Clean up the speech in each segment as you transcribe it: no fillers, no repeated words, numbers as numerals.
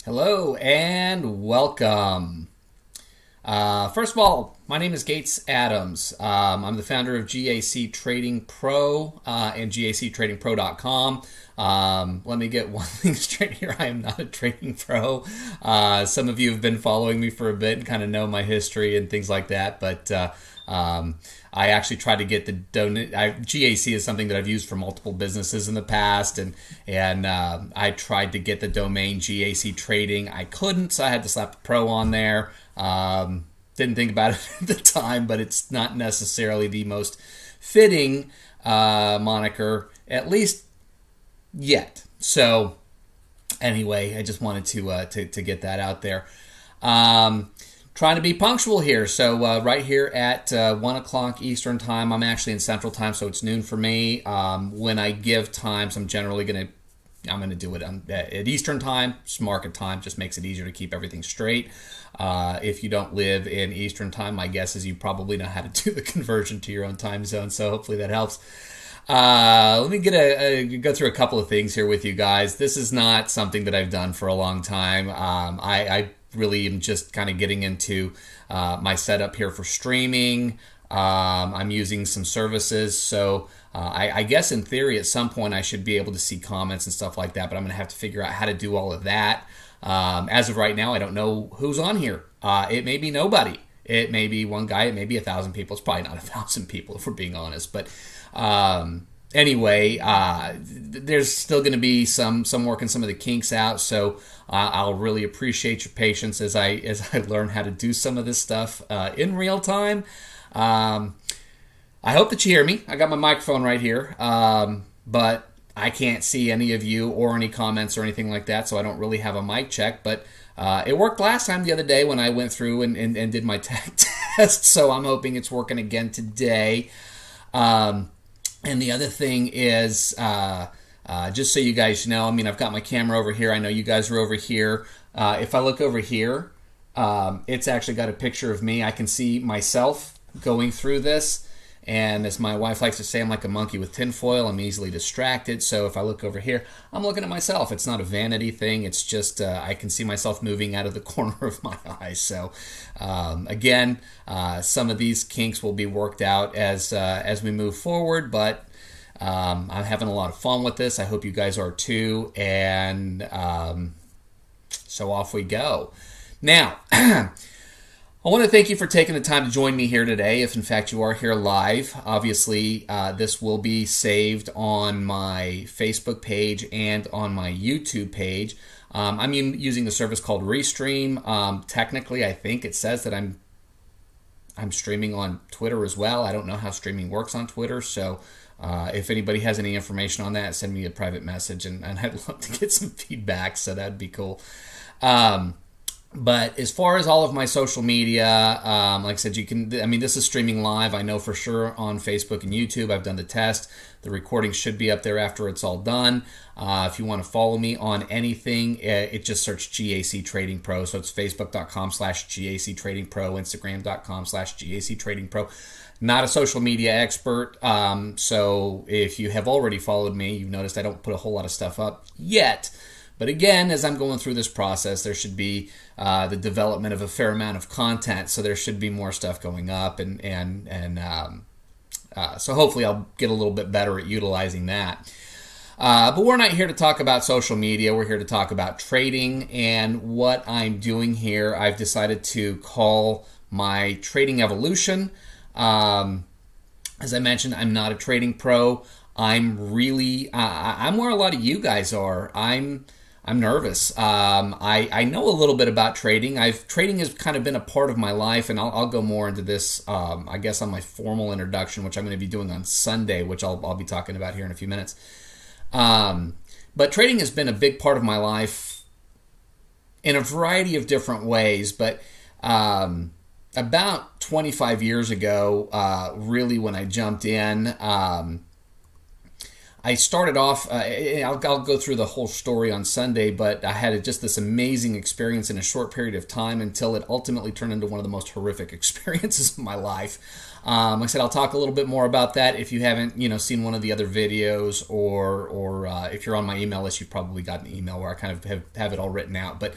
Hello and welcome. First of all, my name is Gates Adams. I'm the founder of GAC Trading Pro and GACTradingPro.com. Let me get one thing straight here. I am not a trading pro. Some of you have been following me for a bit and kind of know my history and things like that, but I actually tried to get the GAC is something that I've used for multiple businesses in the past, and I tried to get the domain GAC Trading. I couldn't, so I had to slap the pro on there. Didn't think about it at the time, but it's not necessarily the most fitting moniker, at least yet. So anyway, I just wanted to get that out there. Trying to be punctual here. So right here at 1 o'clock Eastern time, I'm actually in Central time, so it's noon for me. When I give times, I'm going to do it at Eastern time. It's market time. Just makes it easier to keep everything straight. If you don't live in Eastern time, my guess is you probably know how to do the conversion to your own time zone, so hopefully that helps. Let me go through a couple of things here with you guys. This is not something that I've done for a long time. I really am just kind of getting into my setup here for streaming. I'm using some services, so I guess in theory at some point I should be able to see comments and stuff like that, but I'm going to have to figure out how to do all of that. As of right now, I don't know who's on here. It may be nobody. It may be one guy. It may be 1,000 people. It's probably not 1,000 people if we're being honest, but anyway, there's still going to be some working some of the kinks out, so I'll really appreciate your patience as I learn how to do some of this stuff in real time. I hope that you hear me. I got my microphone right here, but I can't see any of you or any comments or anything like that, so I don't really have a mic check, but it worked last time the other day when I went through and did my tech test, so I'm hoping it's working again today. And the other thing is, just so you guys know, I mean, I've got my camera over here. I know you guys are over here. If I look over here, it's actually got a picture of me. I can see myself going through this. And as my wife likes to say, I'm like a monkey with tinfoil. I'm easily distracted. So if I look over here, I'm looking at myself. It's not a vanity thing. It's just I can see myself moving out of the corner of my eye. So again, some of these kinks will be worked out as we move forward. But I'm having a lot of fun with this. I hope you guys are too. And so off we go. Now, I want to thank you for taking the time to join me here today, if in fact you are here live. Obviously, this will be saved on my Facebook page and on my YouTube page. I'm using the service called Restream. Technically, I think it says that I'm streaming on Twitter as well. I don't know how streaming works on Twitter, so if anybody has any information on that, send me a private message, and I'd love to get some feedback, so that'd be cool. But as far as all of my social media, like I said, this is streaming live. I know for sure on Facebook and YouTube. I've done the test. The recording should be up there after it's all done. If you want to follow me on anything, it just search GAC Trading Pro. So it's facebook.com/GAC Trading Pro, Instagram.com/GAC Trading Pro. Not a social media expert. So if you have already followed me, you've noticed I don't put a whole lot of stuff up yet. But again, as I'm going through this process, there should be the development of a fair amount of content, so there should be more stuff going up, and so hopefully I'll get a little bit better at utilizing that. But we're not here to talk about social media. We're here to talk about trading, and what I'm doing here, I've decided to call my trading evolution. As I mentioned, I'm not a trading pro. I'm really, I'm where a lot of you guys are. I'm nervous. I know a little bit about trading. Trading has kind of been a part of my life, and I'll go more into this, I guess, on my formal introduction, which I'm going to be doing on Sunday, which I'll be talking about here in a few minutes. But trading has been a big part of my life in a variety of different ways. But about 25 years ago, really when I jumped in, I started off, I'll go through the whole story on Sunday, but I had just this amazing experience in a short period of time until it ultimately turned into one of the most horrific experiences of my life. Like I said, I'll talk a little bit more about that. If you haven't, seen one of the other videos, or if you're on my email list, you've probably got an email where I kind of have it all written out. But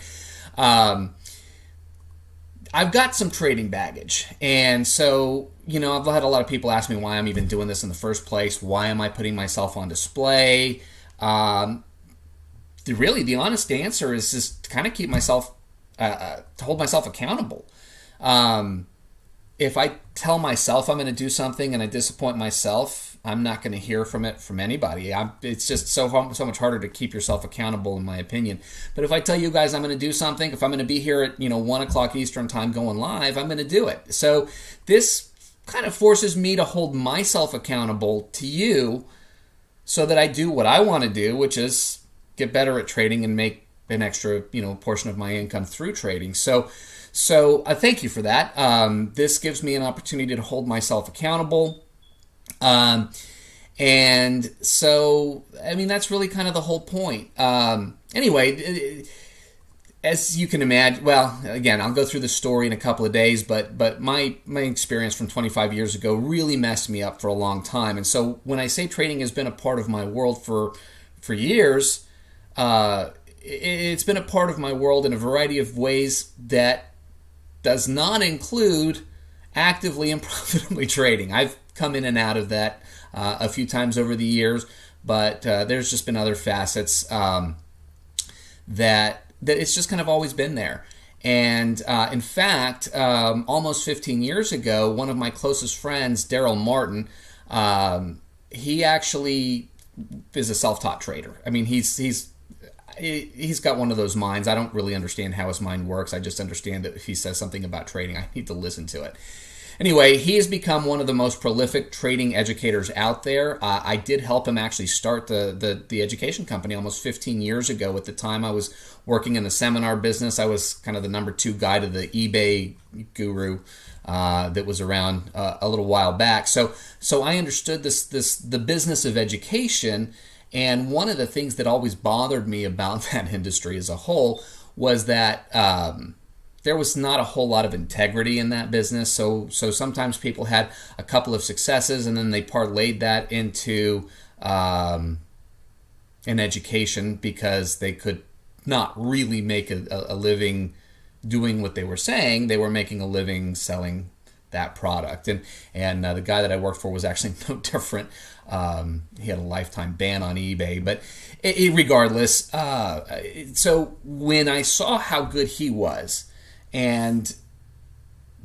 I've got some trading baggage, and so I've had a lot of people ask me why I'm even doing this in the first place. Why am I putting myself on display? Really, the honest answer is just to kind of keep myself, to hold myself accountable. If I tell myself I'm going to do something and I disappoint myself, I'm not going to hear from it from anybody. It's just so much harder to keep yourself accountable, in my opinion. But if I tell you guys I'm going to do something, if I'm going to be here at 1 o'clock Eastern time going live, I'm going to do it. So this kind of forces me to hold myself accountable to you, so that I do what I want to do, which is get better at trading and make an extra portion of my income through trading. So thank you for that. This gives me an opportunity to hold myself accountable. And so, that's really kind of the whole point. Anyway, as you can imagine, well, again, I'll go through the story in a couple of days, but my experience from 25 years ago really messed me up for a long time. And so when I say trading has been a part of my world for years, it's been a part of my world in a variety of ways that does not include actively and profitably trading. I've come in and out of that a few times over the years, but there's just been other facets that it's just kind of always been there. And in fact, almost 15 years ago, one of my closest friends, Daryl Martin, he actually is a self-taught trader. He's got one of those minds. I don't really understand how his mind works. I just understand that if he says something about trading, I need to listen to it. Anyway, he has become one of the most prolific trading educators out there. I did help him actually start the education company almost 15 years ago. At the time, I was working in the seminar business. I was kind of the number 2 guy to the eBay guru that was around a little while back. So I understood the business of education. And one of the things that always bothered me about that industry as a whole was that there was not a whole lot of integrity in that business. So sometimes people had a couple of successes and then they parlayed that into an education because they could not really make a living doing what they were saying. They were making a living selling that product. And the guy that I worked for was actually no different. He had a lifetime ban on eBay, but regardless, so when I saw how good he was and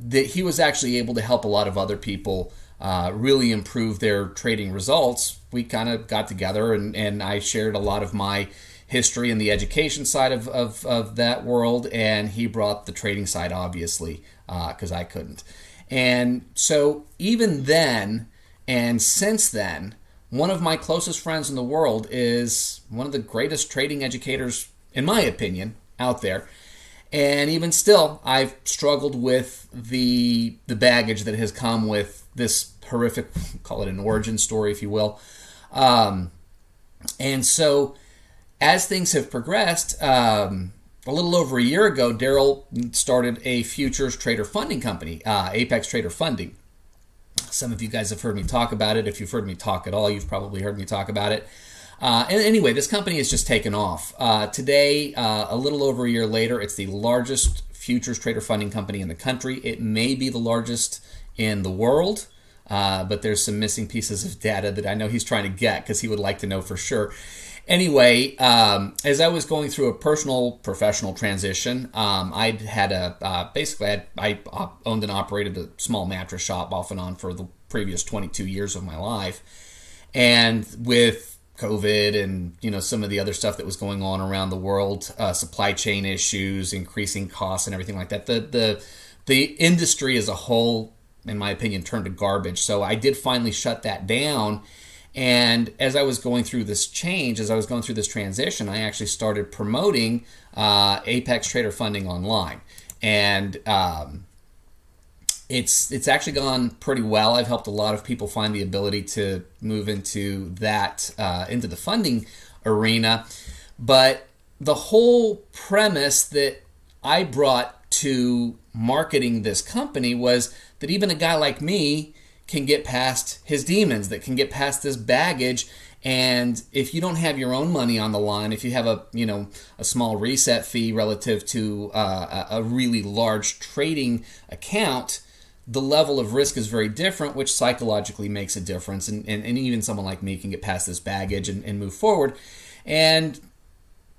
that he was actually able to help a lot of other people really improve their trading results, we kind of got together and I shared a lot of my history in the education side of that world, and he brought the trading side, obviously, because I couldn't. And so even then, and since then, one of my closest friends in the world is one of the greatest trading educators, in my opinion, out there. And even still, I've struggled with the baggage that has come with this horrific, call it an origin story, if you will. And so as things have progressed, a little over a year ago, Daryl started a futures trader funding company, Apex Trader Funding. Some of you guys have heard me talk about it. If you've heard me talk at all, you've probably heard me talk about it. And anyway, this company has just taken off. Today, a little over a year later, it's the largest futures trader funding company in the country. It may be the largest in the world, but there's some missing pieces of data that I know he's trying to get because he would like to know for sure. Anyway, as I was going through a professional transition, I owned and operated a small mattress shop off and on for the previous 22 years of my life. And with COVID and some of the other stuff that was going on around the world, supply chain issues, increasing costs, and everything like that, the industry as a whole, in my opinion, turned to garbage. So I did finally shut that down. And as I was going through this change, as I was going through this transition, I actually started promoting Apex Trader Funding online. And it's actually gone pretty well. I've helped a lot of people find the ability to move into that into the funding arena, but the whole premise that I brought to marketing this company was that even a guy like me can get past his demons, that can get past this baggage. And if you don't have your own money on the line, if you have a small reset fee relative to a really large trading account, the level of risk is very different, which psychologically makes a difference. And even someone like me can get past this baggage and move forward. And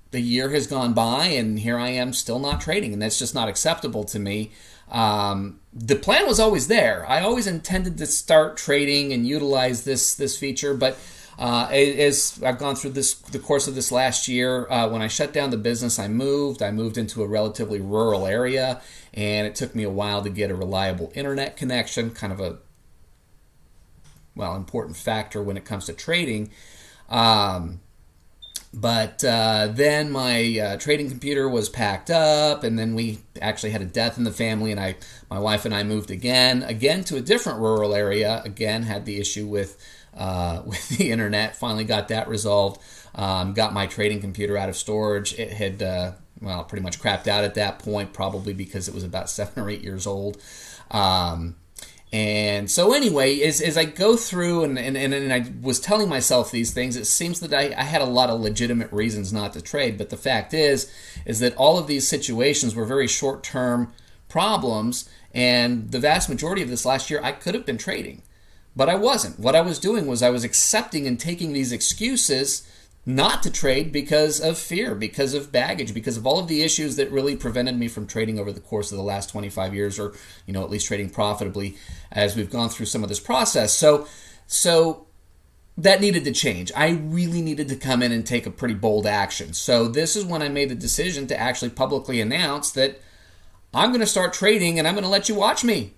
the year has gone by, and here I am still not trading, and that's just not acceptable to me. The plan was always there. I always intended to start trading and utilize this feature, but as I've gone through the course of this last year, when I shut down the business, I moved into a relatively rural area, and it took me a while to get a reliable internet connection, kind of a important factor when it comes to trading. But then my trading computer was packed up, and then we actually had a death in the family, and my wife and I moved again to a different rural area. Again, had the issue with the internet. Finally got that resolved. Got my trading computer out of storage. It had pretty much crapped out at that point, probably because it was about 7 or 8 years old. And so anyway, as I go through and I was telling myself these things, it seems that I had a lot of legitimate reasons not to trade. But the fact is that all of these situations were very short-term problems, and the vast majority of this last year I could have been trading. But I wasn't. What I was doing was I was accepting and taking these excuses not to trade because of fear, because of baggage, because of all of the issues that really prevented me from trading over the course of the last 25 years, or at least trading profitably as we've gone through some of this process. So that needed to change. I really needed to come in and take a pretty bold action. So this is when I made the decision to actually publicly announce that I'm going to start trading, and I'm going to let you watch me.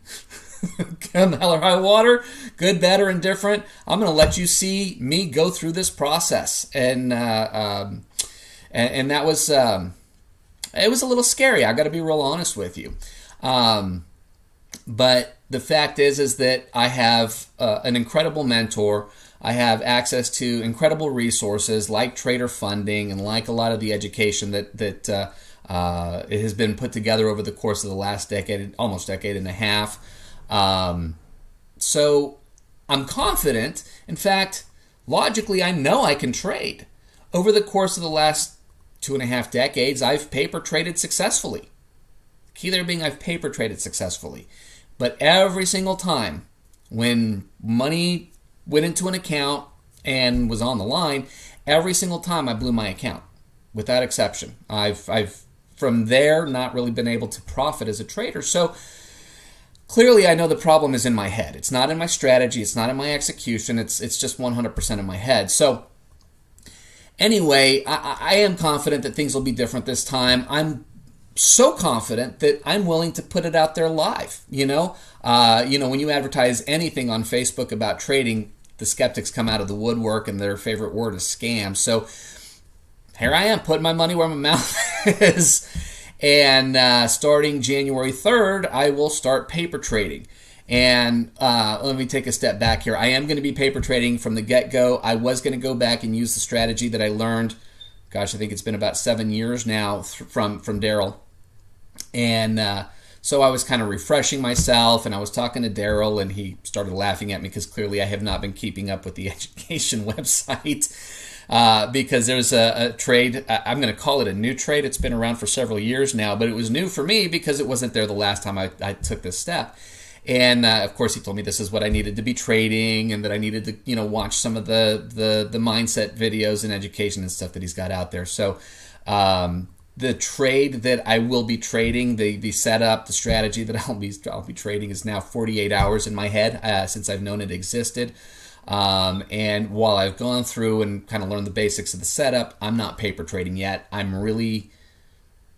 Come hell or high water, good, bad, or indifferent, I'm going to let you see me go through this process. And that was it was a little scary. I got to be real honest with you. But the fact is that I have an incredible mentor. I have access to incredible resources like trader funding and like a lot of the education that it has been put together over the course of the last decade, almost decade and a half. So I'm confident. In fact, logically, I know I can trade. Over the course of the last 2.5 decades, I've paper traded successfully. Key there being I've paper traded successfully. But every single time when money went into an account and was on the line, every single time I blew my account, without exception. I've from there not really been able to profit as a trader. So clearly, I know the problem is in my head. It's not in my strategy. It's not in my execution. It's just 100% in my head. So anyway, I am confident that things will be different this time. I'm so confident that I'm willing to put it out there live. When you advertise anything on Facebook about trading, the skeptics come out of the woodwork, and their favorite word is scam. So here I am, putting my money where my mouth is. And starting January 3rd, I will start paper trading. And let me take a step back here. I am going to be paper trading from the get-go. I was going to go back and use the strategy that I learned, I think it's been about 7 years now from Daryl. And so I was kind of refreshing myself, and I was talking to Daryl, and he started laughing at me because clearly I have not been keeping up with the education website. Because there's a trade, I'm going to call it a new trade. It's been around for several years now, but it was new for me because it wasn't there the last time I took this step. And of course, he told me this is what I needed to be trading, and that I needed to watch some of the mindset videos and education and stuff that he's got out there. So the trade that I will be trading, the setup, the strategy that I'll be trading is now 48 hours in my head since I've known it existed. And while I've gone through and kind of learned the basics of the setup, I'm not paper trading yet. I'm really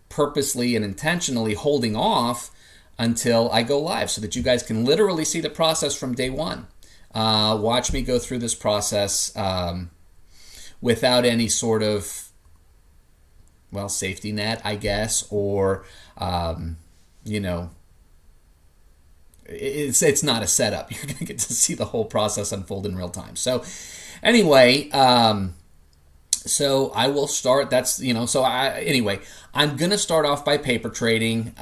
purposely and intentionally holding off until I go live so that you guys can literally see the process from day one. Watch me go through this process without any sort of, safety net, I guess, or, it's not a setup. You're going to get to see the whole process unfold in real time. So anyway, so I will start. I'm going to start off by paper trading,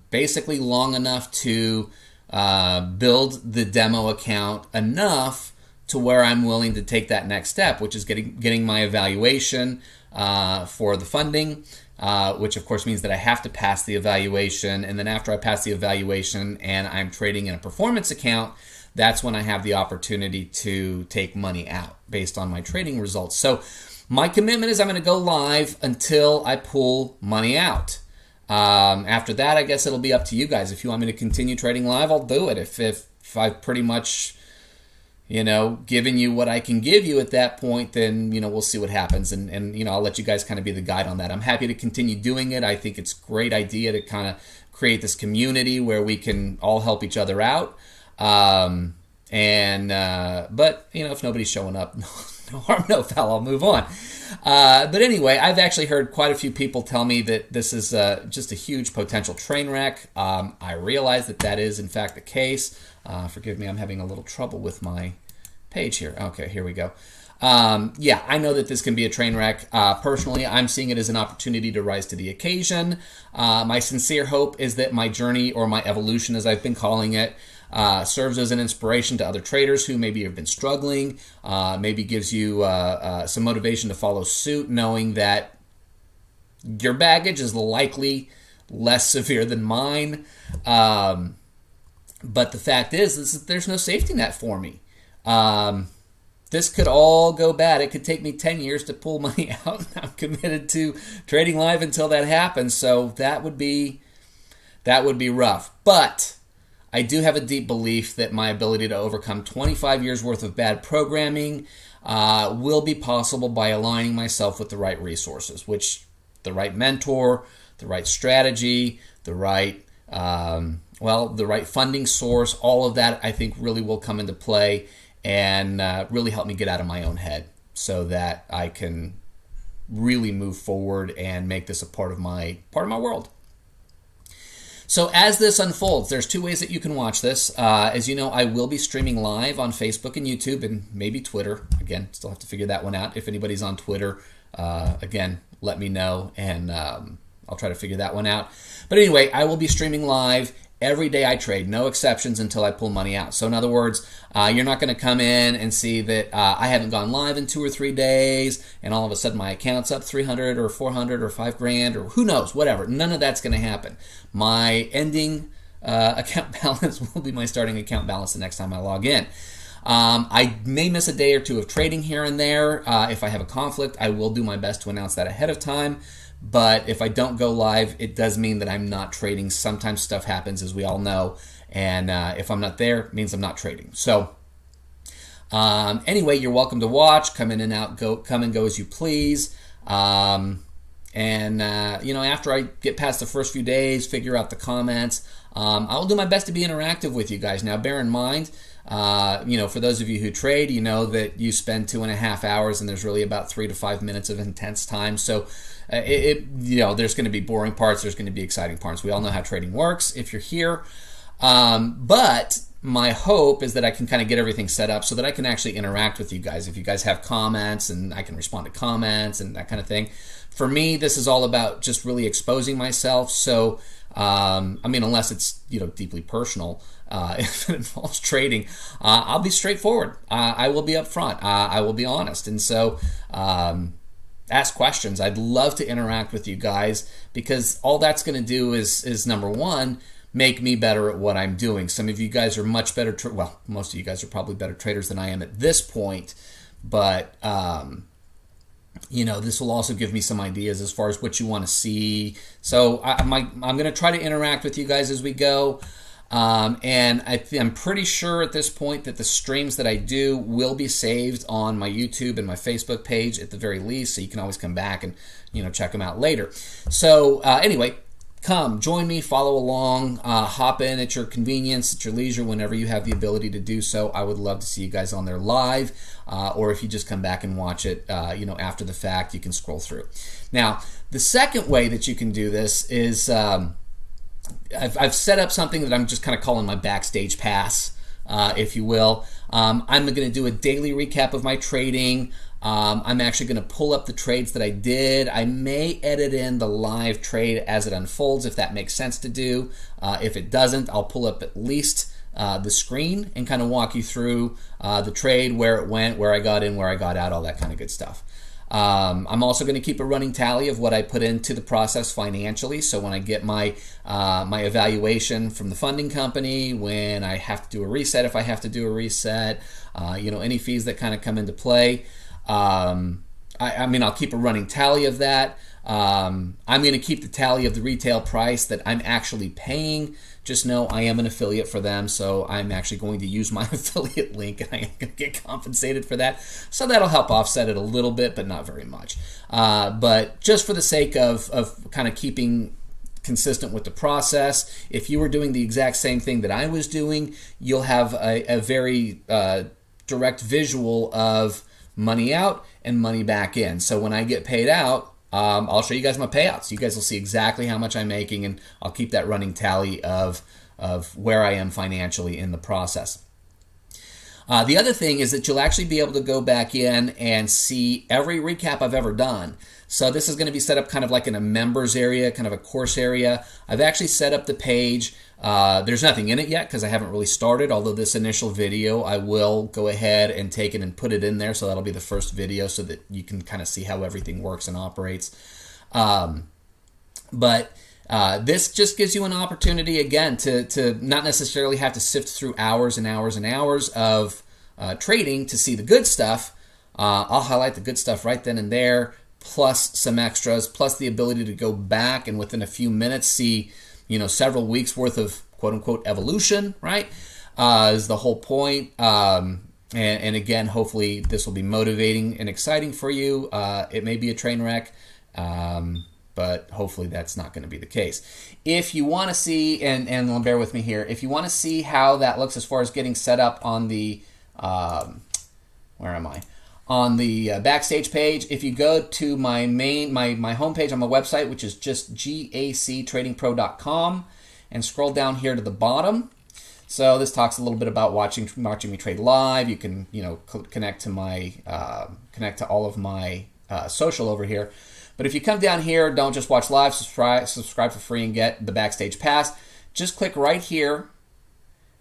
basically long enough to build the demo account enough to where I'm willing to take that next step, which is getting my evaluation for the funding, which of course means that I have to pass the evaluation. And then after I pass the evaluation and I'm trading in a performance account, that's when I have the opportunity to take money out based on my trading results. So my commitment is I'm going to go live until I pull money out. After that, I guess it'll be up to you guys. If you want me to continue trading live, I'll do it. If I've pretty much, given you what I can give you at that point, then, we'll see what happens. And I'll let you guys kind of be the guide on that. I'm happy to continue doing it. I think it's a great idea to kind of create this community where we can all help each other out. But if nobody's showing up, no harm, no foul, I'll move on. But anyway, I've actually heard quite a few people tell me that this is just a huge potential train wreck. I realize that is in fact the case. Forgive me, I'm having a little trouble with my page here. Okay, here we go. I know that this can be a train wreck. Personally, I'm seeing it as an opportunity to rise to the occasion. My sincere hope is that my journey, or my evolution as I've been calling it, serves as an inspiration to other traders who maybe have been struggling, maybe gives you some motivation to follow suit, knowing that your baggage is likely less severe than mine. But the fact is there's no safety net for me. This could all go bad. It could take me 10 years to pull money out. I'm committed to trading live until that happens. So that would be rough. But I do have a deep belief that my ability to overcome 25 years worth of bad programming will be possible by aligning myself with the right resources, which the right mentor, the right strategy, the right funding source, all of that I think really will come into play and really help me get out of my own head so that I can really move forward and make this a part of my world. So as this unfolds, there's two ways that you can watch this. As you know, I will be streaming live on Facebook and YouTube and maybe Twitter. Again, still have to figure that one out. If anybody's on Twitter, again, let me know and I'll try to figure that one out. But anyway, I will be streaming live every day I trade, no exceptions until I pull money out. So in other words, you're not going to come in and see that I haven't gone live in 2 or 3 days and all of a sudden my account's up 300 or 400 or $5,000 or who knows, whatever. None of that's going to happen. My ending account balance will be my starting account balance the next time I log in. I may miss a day or two of trading here and there. If I have a conflict, I will do my best to announce that ahead of time. But if I don't go live, it does mean that I'm not trading. Sometimes stuff happens, as we all know. And if I'm not there, it means I'm not trading. So anyway, you're welcome to watch. Come in and out. Come and go as you please. After I get past the first few days, figure out the comments, I'll do my best to be interactive with you guys. Now, bear in mind, for those of you who trade, you know that you spend 2.5 hours and there's really about 3 to 5 minutes of intense time. So there's going to be boring parts. There's going to be exciting parts. We all know how trading works if you're here. But my hope is that I can kind of get everything set up so that I can actually interact with you guys. If you guys have comments and I can respond to comments and that kind of thing. For me, this is all about just really exposing myself. So, unless it's, deeply personal, if it involves trading, I'll be straightforward. I will be upfront. I will be honest. And so, ask questions. I'd love to interact with you guys because all that's going to do is number one, make me better at what I'm doing. Some of you guys are much better. Most of you guys are probably better traders than I am at this point. But this will also give me some ideas as far as what you want to see. So I'm going to try to interact with you guys as we go. And I'm pretty sure at this point that the streams that I do will be saved on my YouTube and my Facebook page at the very least, so you can always come back and check them out later. So anyway, come join me, follow along, hop in at your convenience, at your leisure, whenever you have the ability to do so. I would love to see you guys on there live, or if you just come back and watch it, after the fact, you can scroll through. Now, the second way that you can do this is I've set up something that I'm just kind of calling my backstage pass, if you will. I'm going to do a daily recap of my trading. I'm actually going to pull up the trades that I did. I may edit in the live trade as it unfolds if that makes sense to do. If it doesn't, I'll pull up at least the screen and kind of walk you through the trade, where it went, where I got in, where I got out, all that kind of good stuff. I'm also going to keep a running tally of what I put into the process financially. So when I get my my evaluation from the funding company, when I have to do a reset, if I have to do a reset, any fees that kind of come into play. I mean, I'll keep a running tally of that. I'm going to keep the tally of the retail price that I'm actually paying. Just know I am an affiliate for them, so I'm actually going to use my affiliate link, and I am going to get compensated for that. So that'll help offset it a little bit, but not very much. But just for the sake of kind of keeping consistent with the process, if you were doing the exact same thing that I was doing, you'll have a very direct visual of money out and money back in. So when I get paid out, I'll show you guys my payouts. You guys will see exactly how much I'm making, and I'll keep that running tally of where I am financially in the process. The other thing is that you'll actually be able to go back in and see every recap I've ever done. So this is going to be set up kind of like in a members area, kind of a course area. I've actually set up the page. There's nothing in it yet because I haven't really started, although this initial video I will go ahead and take it and put it in there, so that'll be the first video so that you can kind of see how everything works and operates. But this just gives you an opportunity, again, to not necessarily have to sift through hours and hours and hours of trading to see the good stuff. I'll highlight the good stuff right then and there, plus some extras, plus the ability to go back and within a few minutes see several weeks worth of quote-unquote evolution, right, is the whole point. And again, hopefully this will be motivating and exciting for you. It may be a train wreck, but hopefully that's not going to be the case. If you want to see, and bear with me here, if you want to see how that looks as far as getting set up on the, where am I? On the backstage page, if you go to my homepage on my website, which is just gactradingpro.com, and scroll down here to the bottom. So this talks a little bit about watching me trade live. You can connect to all of my social over here. But if you come down here, don't just watch live. Subscribe for free and get the backstage pass. Just click right here,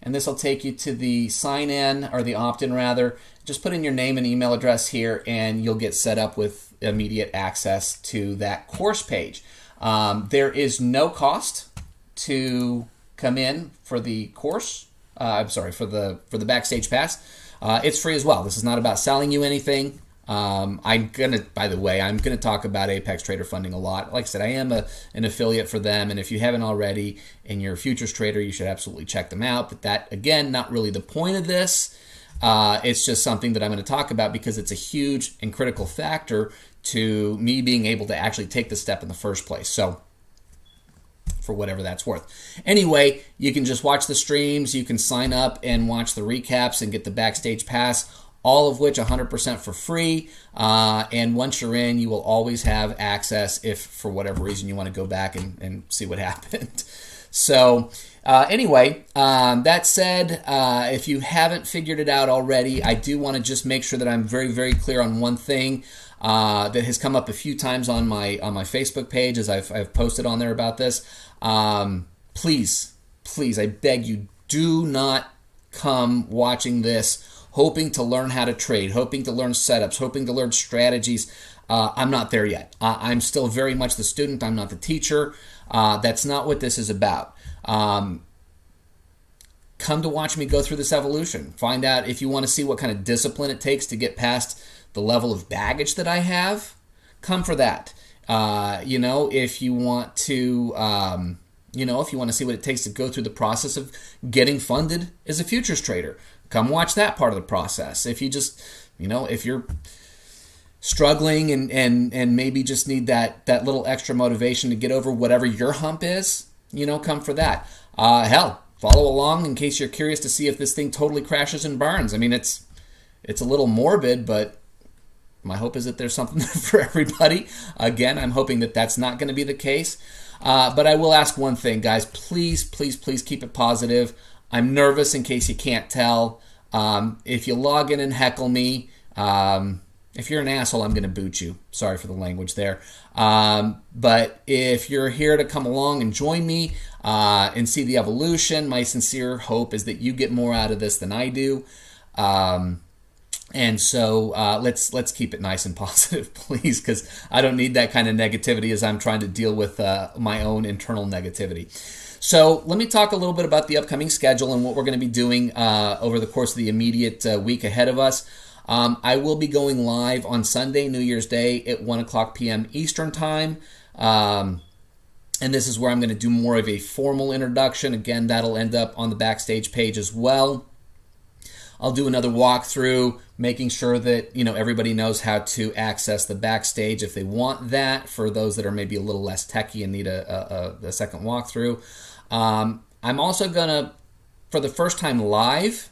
and this will take you to the sign-in, or the opt-in rather. Just put in your name and email address here, and you'll get set up with immediate access to that course page. There is no cost to come in for the course. For the backstage pass. It's free as well. This is not about selling you anything. By the way, I'm gonna talk about Apex Trader Funding a lot. Like I said, I am an affiliate for them, and if you haven't already and you're a futures trader, you should absolutely check them out. But that, again, not really the point of this. It's just something that I'm going to talk about because it's a huge and critical factor to me being able to actually take the step in the first place. So, for whatever that's worth. Anyway, you can just watch the streams. You can sign up and watch the recaps and get the backstage pass, all of which 100% for free. And once you're in, you will always have access if for whatever reason you want to go back and see what happened. So anyway, that said, if you haven't figured it out already, I do want to just make sure that I'm very, very clear on one thing that has come up a few times on my Facebook page as I've posted on there about this. Please, I beg you, do not come watching this hoping to learn how to trade, hoping to learn setups, hoping to learn strategies. I'm not there yet. I'm still very much the student. I'm not the teacher. That's not what this is about. Come to watch me go through this evolution. Find out if you want to see what kind of discipline it takes to get past the level of baggage that I have. Come for that. If you want to, if you want to see what it takes to go through the process of getting funded as a futures trader, come watch that part of the process. If you just, if you're struggling and maybe just need that little extra motivation to get over whatever your hump is, come for that. Hell, follow along in case you're curious to see if this thing totally crashes and burns. I mean, it's a little morbid, but my hope is that there's something for everybody. Again, I'm hoping that that's not going to be the case. But I will ask one thing, guys. Please, please, please keep it positive. I'm nervous in case you can't tell. If you log in and heckle me, if you're an asshole, I'm going to boot you. Sorry for the language there. But if you're here to come along and join me and see the evolution, my sincere hope is that you get more out of this than I do. And so let's keep it nice and positive, please, because I don't need that kind of negativity as I'm trying to deal with my own internal negativity. So let me talk a little bit about the upcoming schedule and what we're going to be doing over the course of the immediate week ahead of us. I will be going live on Sunday, New Year's Day at 1 o'clock p.m. Eastern Time. And this is where I'm going to do more of a formal introduction. Again, that'll end up on the Backstage page as well. I'll do another walkthrough, making sure that everybody knows how to access the Backstage if they want that, for those that are maybe a little less techy and need a second walkthrough. I'm also gonna, for the first time live,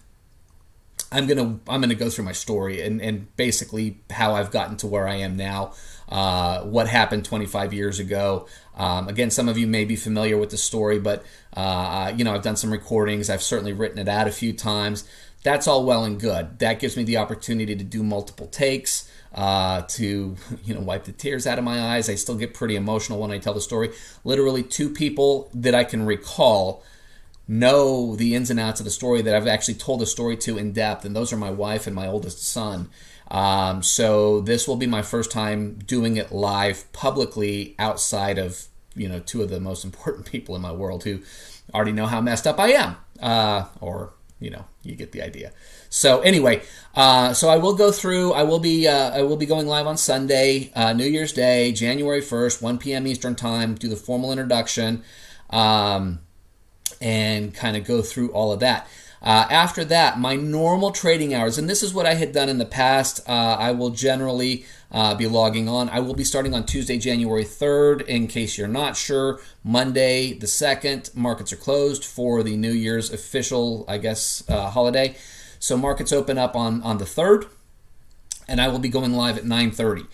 I'm gonna go through my story and basically how I've gotten to where I am now, what happened 25 years ago. Again, some of you may be familiar with the story, but I've done some recordings. I've certainly written it out a few times. That's all well and good. That gives me the opportunity to do multiple takes, to wipe the tears out of my eyes. I still get pretty emotional when I tell the story. Literally 2 people that I can recall know the ins and outs of the story that I've actually told the story to in depth, and those are my wife and my oldest son. So this will be my first time doing it live publicly outside of 2 of the most important people in my world who already know how messed up I am, you get the idea. So anyway, so I will go through. I will be going live on Sunday, New Year's Day, January 1st, 1 p.m. Eastern Time. Do the formal introduction, and kind of go through all of that. After that, my normal trading hours, and this is what I had done in the past. I will generally be logging on. I will be starting on Tuesday, January 3rd, in case you're not sure. Monday, the 2nd, markets are closed for the New Year's official, holiday. So markets open up on the 3rd, and I will be going live at 9:30.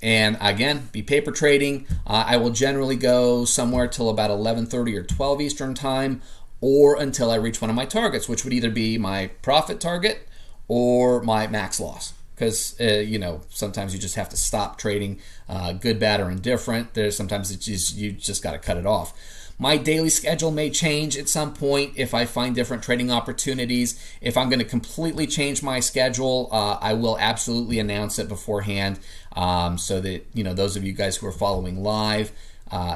And again, be paper trading. I will generally go somewhere till about 11:30 or 12 Eastern Time, or until I reach one of my targets, which would either be my profit target or my max loss. Because, sometimes you just have to stop trading, good, bad, or indifferent. There's sometimes you just got to cut it off. My daily schedule may change at some point if I find different trading opportunities. If I'm going to completely change my schedule, I will absolutely announce it beforehand, so that those of you guys who are following live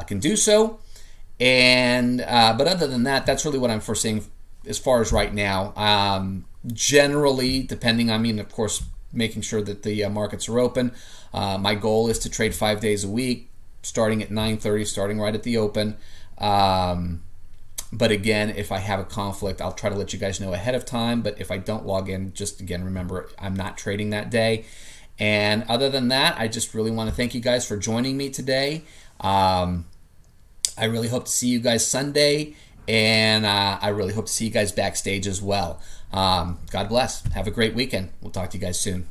can do so. And but other than that, that's really what I'm foreseeing as far as right now. Generally, depending, of course, making sure that the markets are open. My goal is to trade 5 days a week, starting at 9:30, starting right at the open. But again, if I have a conflict, I'll try to let you guys know ahead of time. But if I don't log in, just again, remember, I'm not trading that day. And other than that, I just really want to thank you guys for joining me today. I really hope to see you guys Sunday, and I really hope to see you guys backstage as well. God bless. Have a great weekend. We'll talk to you guys soon.